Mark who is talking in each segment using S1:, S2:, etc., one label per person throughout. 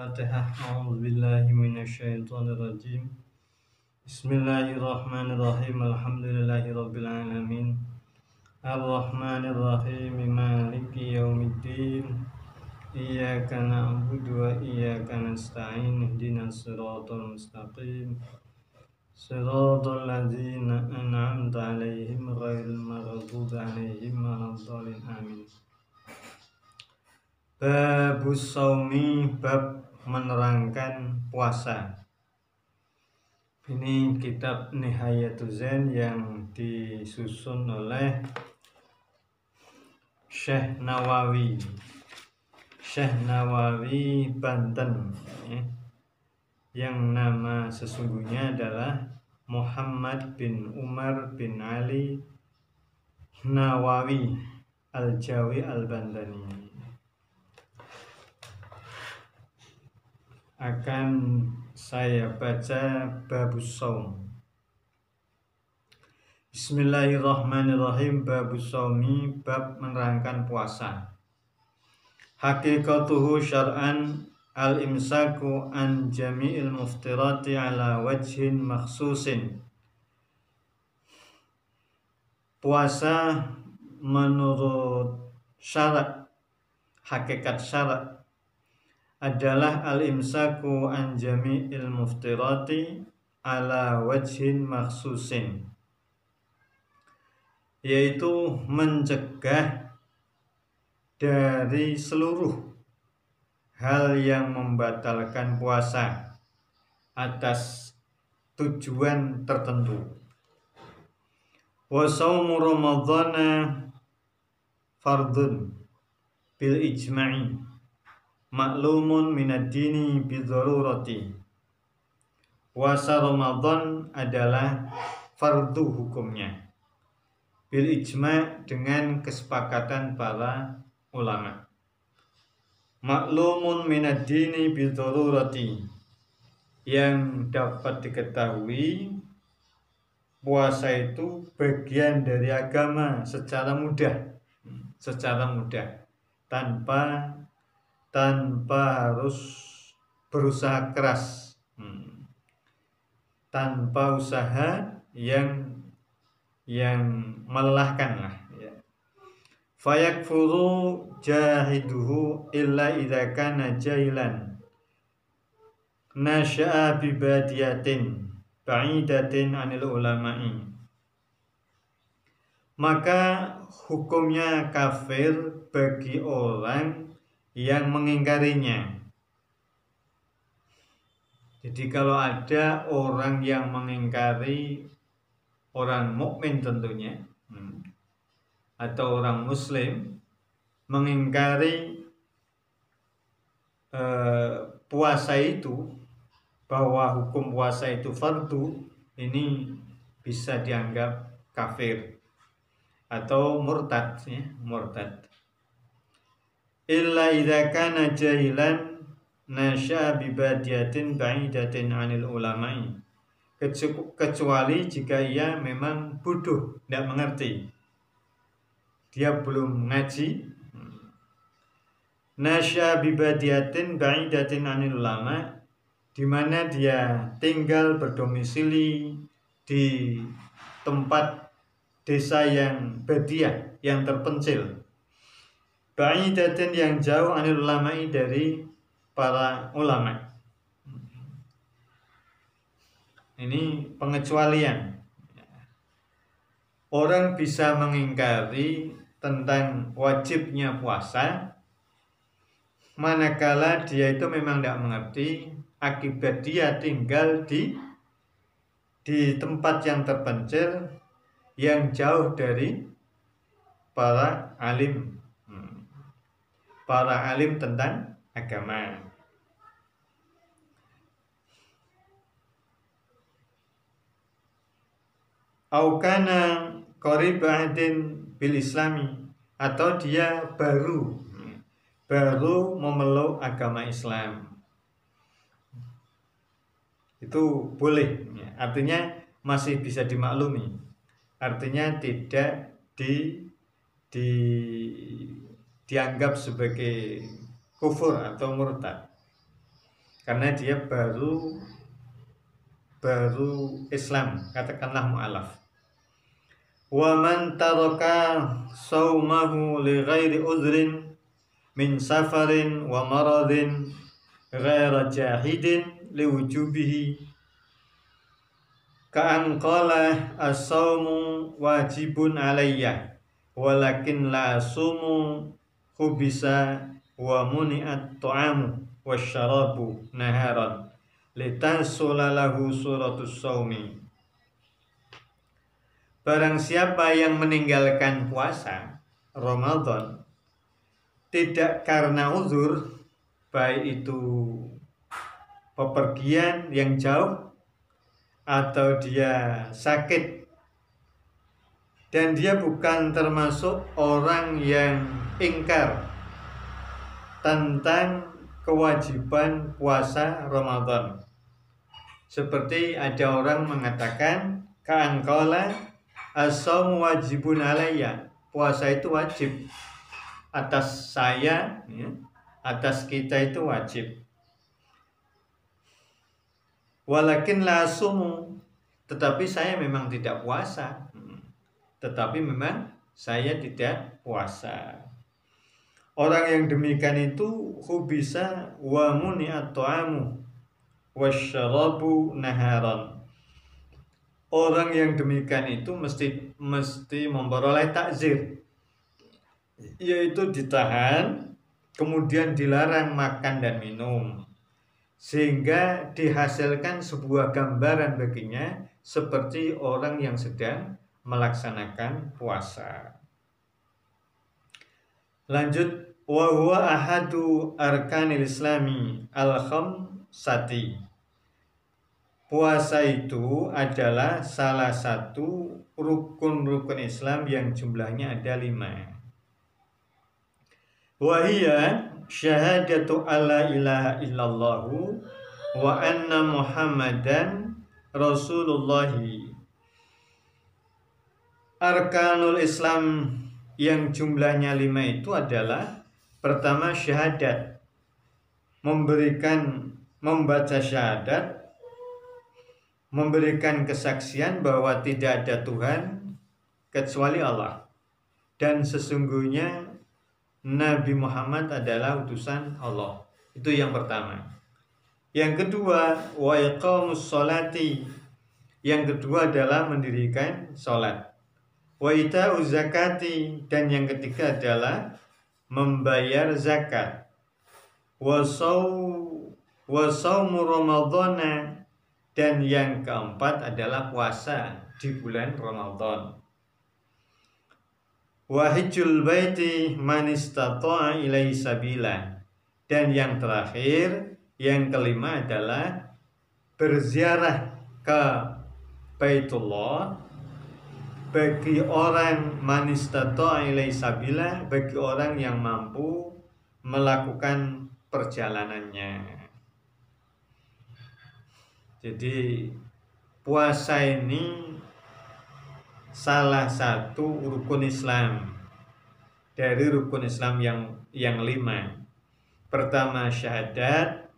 S1: Al-Fatihah. A'udzubillahi minasyaitonirrajim. Bismillahirrahmanirrahim. Alhamdulillahirabbil alamin. Arrahmanirrahim. Maliki yaumiddin. Iyyaka na'budu wa iyyaka nasta'in. Ihdinas siratal mustaqim. Siratal ladzina an'amta 'alaihim ghairil maghdubi 'alaihim waladdallin. Amin. Babus Shaumi, bab menerangkan puasa. Ini kitab Nihayatul Zain yang disusun oleh Syekh Nawawi Banten, yang nama sesungguhnya adalah Muhammad bin Umar bin Ali Nawawi Al-Jawi Al-Bantani. Akan saya baca Babus Shaum. Bismillahirrahmanirrahim. Babus Shaumi, bab menerangkan puasa. Hakikatuhu syar'an al-imsaku an jami'il muftirati ala wajhin makhsusin. Puasa menurut syarat, hakikat syarat adalah al-imsaku an jami'il muftirati ala wajhin makhsusin, yaitu mencegah dari seluruh hal yang membatalkan puasa atas tujuan tertentu. Wa shaumu ramadhana fardun bil ijma'i maklumun minad dini bidzarurati. Puasa Ramadan adalah fardu hukumnya bil ijma' dengan kesepakatan para ulama. Maklumun minad dini bidzarurati, yang dapat diketahui puasa itu bagian dari agama secara mudah tanpa harus berusaha keras, tanpa usaha yang melelahkan lah, ya. Fayakfuru jahiduhu illa idza kana jahilan nasya'a bi badiyatin ba'idatin 'anil ulama'i. Maka hukumnya kafir bagi orang yang mengingkarinya. Jadi kalau ada orang yang mengingkari orang mukmin tentunya, atau orang muslim mengingkari puasa itu, bahwa hukum puasa itu fardu, ini bisa dianggap kafir atau murtad, ya, murtad. Illa idza kana jahilan nasya bi badiyatin ba'idatin 'anil ulama'i. Kecuali jika ia memang bodoh, tidak mengerti, dia belum ngaji. Nasya bi badiyatin ba'idatin 'anil ulama, di mana dia tinggal berdomisili di tempat desa yang badiah, yang terpencil. Ba'idatin, yang jauh, 'anil ulama'i, dari para ulama. Ini pengecualian. Orang bisa mengingkari tentang wajibnya puasa manakala dia itu memang tidak mengerti, akibat dia tinggal di tempat yang terpencil, yang jauh dari para alim tentang agama. Aukana qarib ahdin bil islami, atau dia baru memeluk agama Islam, itu boleh, artinya masih bisa dimaklumi, artinya tidak dianggap sebagai kufur atau murtad. karena dia baru Islam, katakanlah mu'alaf. Wa man taraka saumahu li ghairi udhrin min safarin wa maradin ghaira jahidin li wujubihi ka'an qala as-sawmu wajibun alayya walakin la sumu khubisa wa muni'at ta'amu wasyarabu naharan litasula lahu suratus sawmi. Barang siapa yang meninggalkan puasa Ramadan tidak karena uzur, baik itu pepergian yang jauh atau dia sakit, dan dia bukan termasuk orang yang ingkar tentang kewajiban puasa Ramadan. Seperti ada orang mengatakan ka'angqala as-sawmu wajibun alayya, puasa itu wajib atas saya, ya, atas kita itu wajib. Walakin la sumu, tetapi saya memang tidak puasa. Tetapi memang saya tidak puasa. Orang yang demikian itu khubisa wa muni'at ta'amu wasyarabu naharan. Orang yang demikian itu mesti memperoleh takzir, yaitu ditahan, kemudian dilarang makan dan minum, sehingga dihasilkan sebuah gambaran baginya seperti orang yang sedang melaksanakan puasa. Lanjut, wa huwa ahadu arkanil islami al-khamsati. Puasa itu adalah salah satu rukun-rukun Islam yang jumlahnya ada 5. Wa hiya syahadatu alla ilaha illallahu wa anna muhammadan rasulullahi. Arkanul Islam yang jumlahnya 5 itu adalah: pertama syahadat, membaca syahadat, memberikan kesaksian bahwa tidak ada Tuhan kecuali Allah, dan sesungguhnya Nabi Muhammad adalah utusan Allah. Itu yang pertama. Yang kedua, wa iqamus sholati. Yang kedua adalah mendirikan sholat. Wa ita'uz zakati. Dan yang ketiga adalah membayar zakat. Wa shaumu ramadhana. Dan yang keempat adalah puasa di bulan Ramadan. Wa hajjul baiti man istata'a ilaihi sabila. Dan yang terakhir, yang kelima adalah berziarah ke Baitullah bagi orang man istata'a ilaihi sabila, bagi orang yang mampu melakukan perjalanannya. Jadi puasa ini salah satu rukun Islam dari rukun Islam yang 5. Pertama syahadat,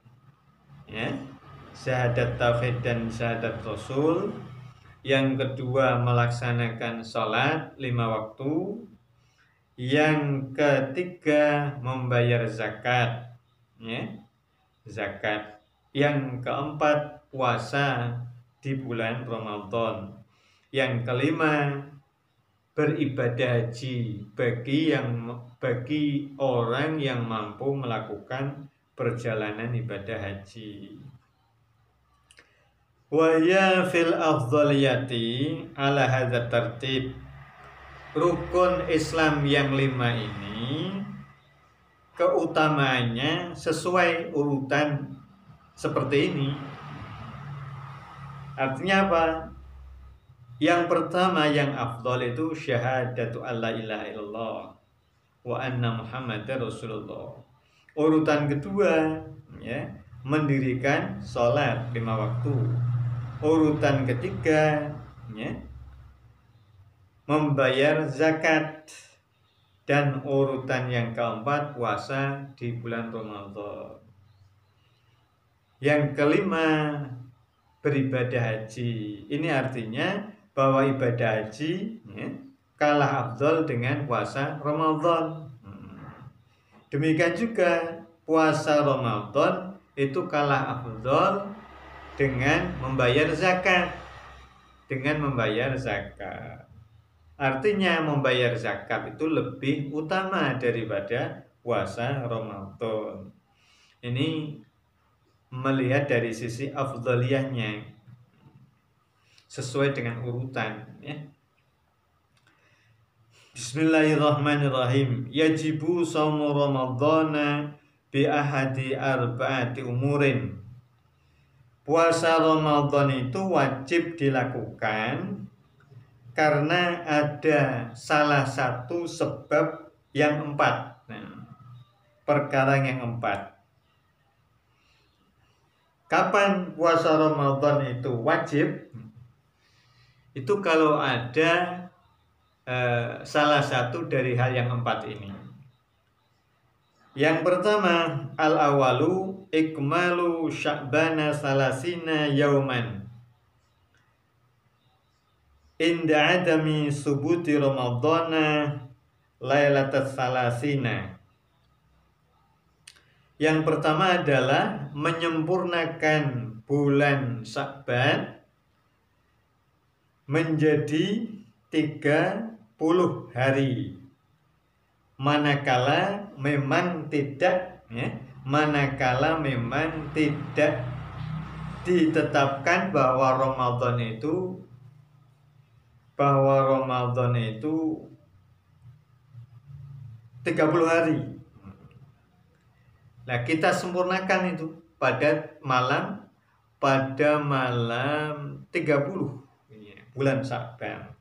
S1: ya, syahadat tauhid dan syahadat rasul. Yang kedua melaksanakan sholat 5 waktu. Yang ketiga membayar zakat, ya, zakat. Yang keempat puasa di bulan Ramadan. Yang kelima beribadah haji bagi orang yang mampu melakukan perjalanan ibadah haji. Wa ya fil afdhaliyati ala hadzal tartib. Rukun Islam yang 5 ini keutamaannya sesuai urutan seperti ini. Artinya apa? Yang pertama yang afdal itu syahadatu alla ilaha illallah wa anna muhammadar rasulullah. Urutan kedua, ya, mendirikan sholat 5 waktu. Urutan ketiga, ya, membayar zakat. Dan urutan yang keempat puasa di bulan Ramadan. Yang kelima, beribadah haji. Ini artinya bahwa ibadah haji kalah afdol dengan puasa Ramadan. Demikian juga puasa Ramadan itu kalah afdol dengan membayar zakat. Artinya membayar zakat itu lebih utama daripada puasa Ramadan. Ini melihat dari sisi afdaliyahnya sesuai dengan urutan ya. Bismillahirrahmanirrahim. Yajibu shaumu ramadhana bi ahadi arba'ati umurin. Puasa Ramadan itu wajib dilakukan karena ada salah satu sebab yang 4. Perkara yang 4. Kapan puasa Ramadan itu wajib? Itu kalau ada salah satu dari hal yang 4 ini. Yang pertama, al-awalu ikmalu sya'bana salasina yauman inda adami subuti Ramadana lailatas salasina. Yang pertama adalah menyempurnakan bulan Sya'ban menjadi 30 hari. Manakala memang tidak ditetapkan bahwa Ramadan itu 30 hari. Nah, kita sempurnakan itu pada malam 30 bulan Sya'ban.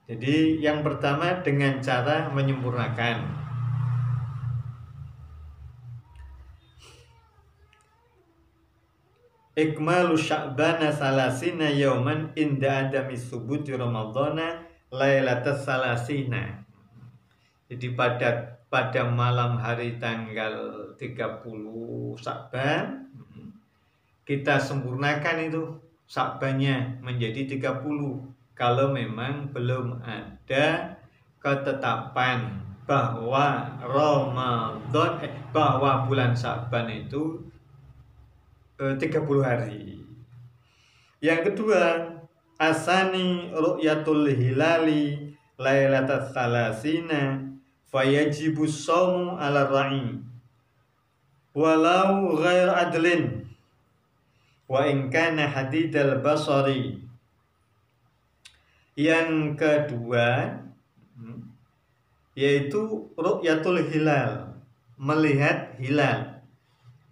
S1: Jadi yang pertama dengan cara menyempurnakan. Ikmalu sya'bana salasina yauman inda adami subuti Ramadana lailatas salasina. Jadi pada malam hari tanggal 30 Sya'ban kita sempurnakan itu Sya'bannya menjadi 30 kalau memang belum ada ketetapan bahwa bahwa bulan Sya'ban itu 30 hari. Yang kedua, asani ru'yatul hilali lailatas salasina fayajibu shaumu ala ra'i walau ghair adlin wa in kana hadidal basari. Yang kedua yaitu ru'yatul hilal, melihat hilal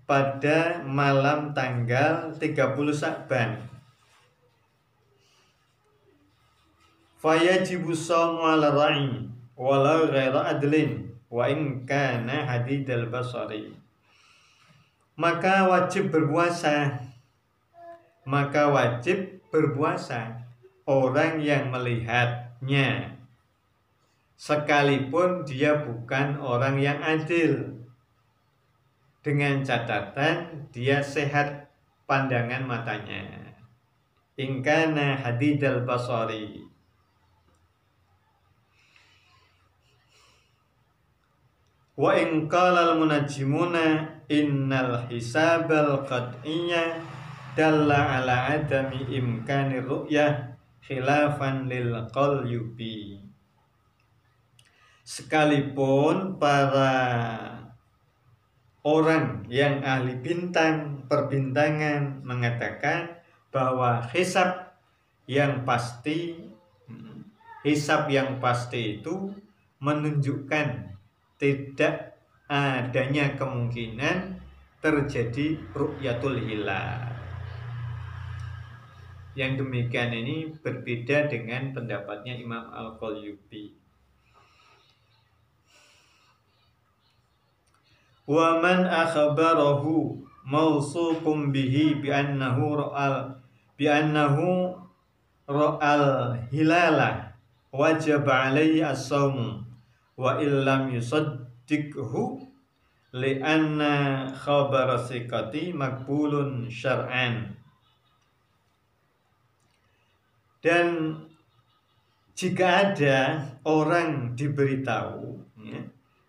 S1: pada malam tanggal 30 Sya'ban. Fayajibu shaumu ala ra'i walau ghaira adlin wa in kana hadidal basari. Maka wajib berpuasa orang yang melihatnya sekalipun dia bukan orang yang adil, dengan catatan dia sehat pandangan matanya. In kana hadidal basari. Wa in qala al-munajjimuna innal hisabal qat'iyya dalla ala adami imkani ru'yah khilafan lil qalyubi. Sekalipun para orang yang ahli perbintangan mengatakan bahwa hisab yang pasti itu menunjukkan tidak adanya kemungkinan terjadi ru'yatul hilal. Yang demikian ini berbeda dengan pendapatnya Imam Al-Qalyubi. Wa man akhbarahu mawsuqum bihi bi annahu ra'al hilala wajib alaihi as-shaum wa illam yusaddiqhu li'anna khabar thiqati maqbulun syar'an. Dan jika ada orang diberitahu, ya,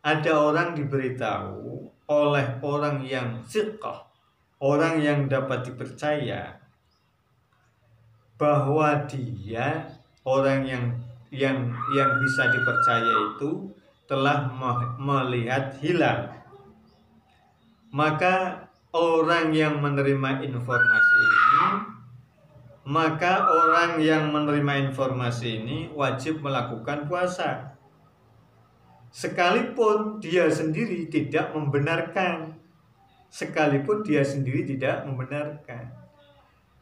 S1: ada orang diberitahu oleh orang yang thiqah, orang yang dapat dipercaya, bahwa dia orang yang bisa dipercaya itu telah melihat hilal, maka orang yang menerima informasi ini wajib melakukan puasa, sekalipun dia sendiri tidak membenarkan.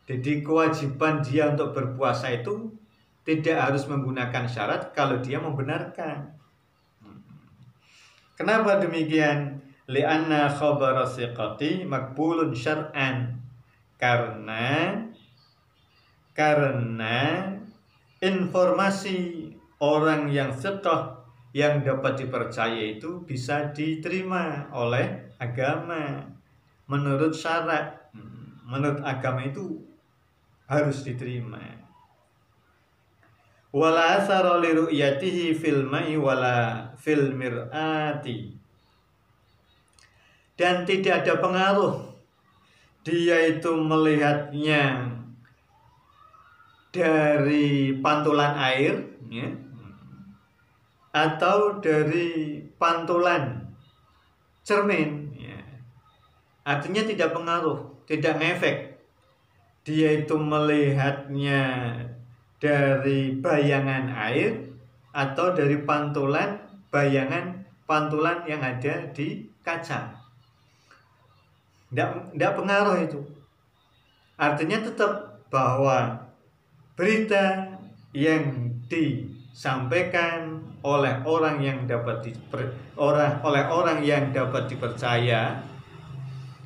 S1: Jadi kewajiban dia untuk berpuasa itu tidak harus menggunakan syarat kalau dia membenarkan. Kenapa demikian? Li'anna khabara thiqati maqbulun syar'an. Karena informasi orang yang thiqah yang dapat dipercaya itu bisa diterima oleh agama menurut syarat. Menurut agama itu harus diterima. Wala athara li ru'yatihi fil ma'i wala fil mir'ati. Dan tidak ada pengaruh dia itu melihatnya dari pantulan air, ya, atau dari pantulan cermin, ya. Artinya tidak pengaruh, tidak ngefek. Dia itu melihatnya dari bayangan air atau dari pantulan yang ada di kaca. Tidak pengaruh itu. Artinya tetap bahwa berita yang disampaikan oleh orang yang dapat dipercaya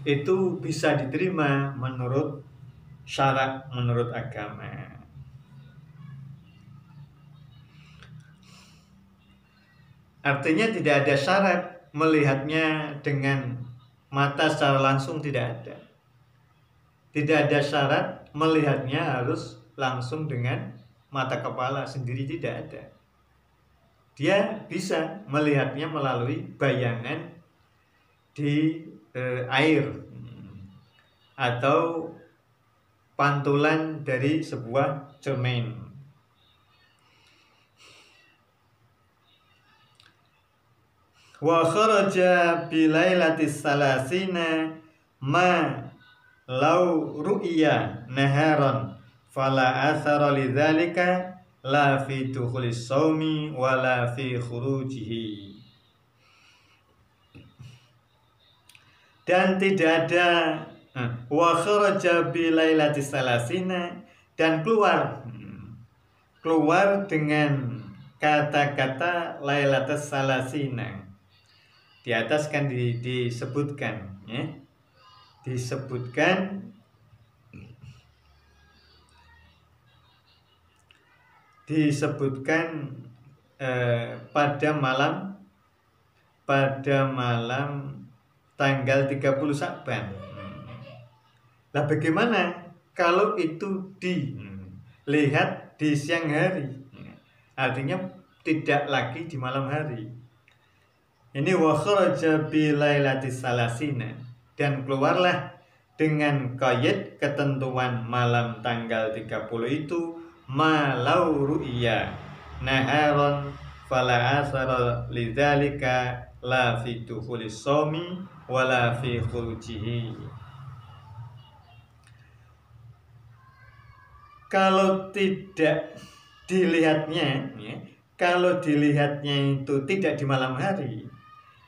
S1: itu bisa diterima menurut syarat, menurut agama. Artinya tidak ada syarat melihatnya dengan mata secara langsung, tidak ada. Tidak ada syarat melihatnya harus langsung dengan mata kepala sendiri, tidak ada. Dia bisa melihatnya melalui bayangan di air atau pantulan dari sebuah cermin. Wa kharaja bilailatis salasina ma law ru'ya naharan fala athara lidzalika la fi dukhulis shaumi wala fi khurujihi. Dan tidak ada wa kharaja bilailatis salasina, dan keluar dengan kata-kata lailatus salasina. Di atas kan disebutkan, ya. Disebutkan pada malam tanggal 30 Sya'ban. Lah bagaimana kalau itu dilihat di siang hari? Artinya tidak lagi di malam hari. Ini wa kharaja bi lailatis salasina, dan keluarlah dengan qaid ketentuan malam tanggal 30 itu malau ru'ya naharon fala asara lidzalika la fi dukhulis shaumi wala fi khurujihi. Kalau tidak dilihatnya, ya, kalau dilihatnya itu tidak di malam hari,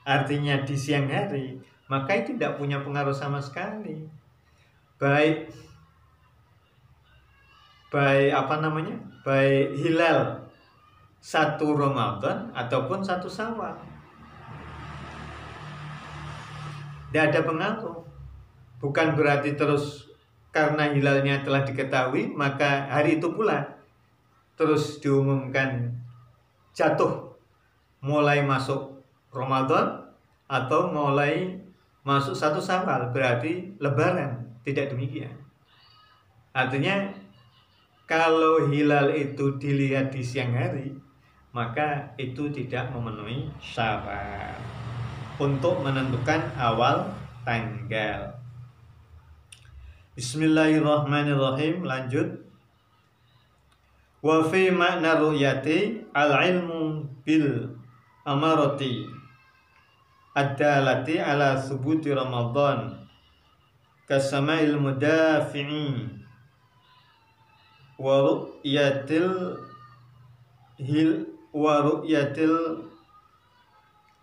S1: artinya di siang hari, maka itu tidak punya pengaruh sama sekali. Baik hilal 1 Ramadan ataupun 1 Syawal, tidak ada pengaruh. Bukan berarti terus karena hilalnya telah diketahui maka hari itu pula terus diumumkan jatuh mulai masuk Ramadan atau mulai masuk 1 Syawal berarti lebaran. Tidak demikian. Artinya kalau hilal itu dilihat di siang hari, maka itu tidak memenuhi syarat untuk menentukan awal tanggal. Bismillahirrahmanirrahim. Lanjut. Wa fi makna ru'yati al-ilmu bil amarati ad-dalati ala thubuti Ramadan kasama'il mudafi'i wa ru'yatil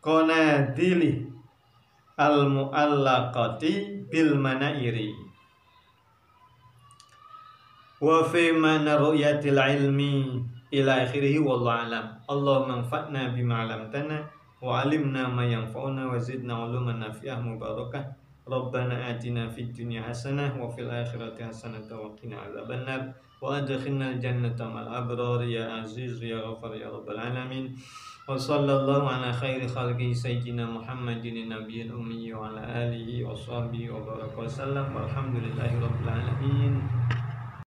S1: qanadili al-mu'allaqati bil manairi wa fi mana ru'yatil ilmi ila akhirih wallahu alam. Allahumma anfa'na bima 'allamtana wa 'allimna ma yanfa'una wa zidna 'uluman nafi'ah mubarakah. Rabbana atina fid dunya hasanah wa fil akhirati hasanah wa qina adzabannar wa adkhilnal jannata ma'al abrar ya aziz ya ghafar ya rabbal alamin. Wa sallallahu ala khairi khalqi sayyidina Muhammadin nabiyil ummi wa ala alihi wa sahbihi wa baraka wa sallam walhamdulillahi rabbil alamin.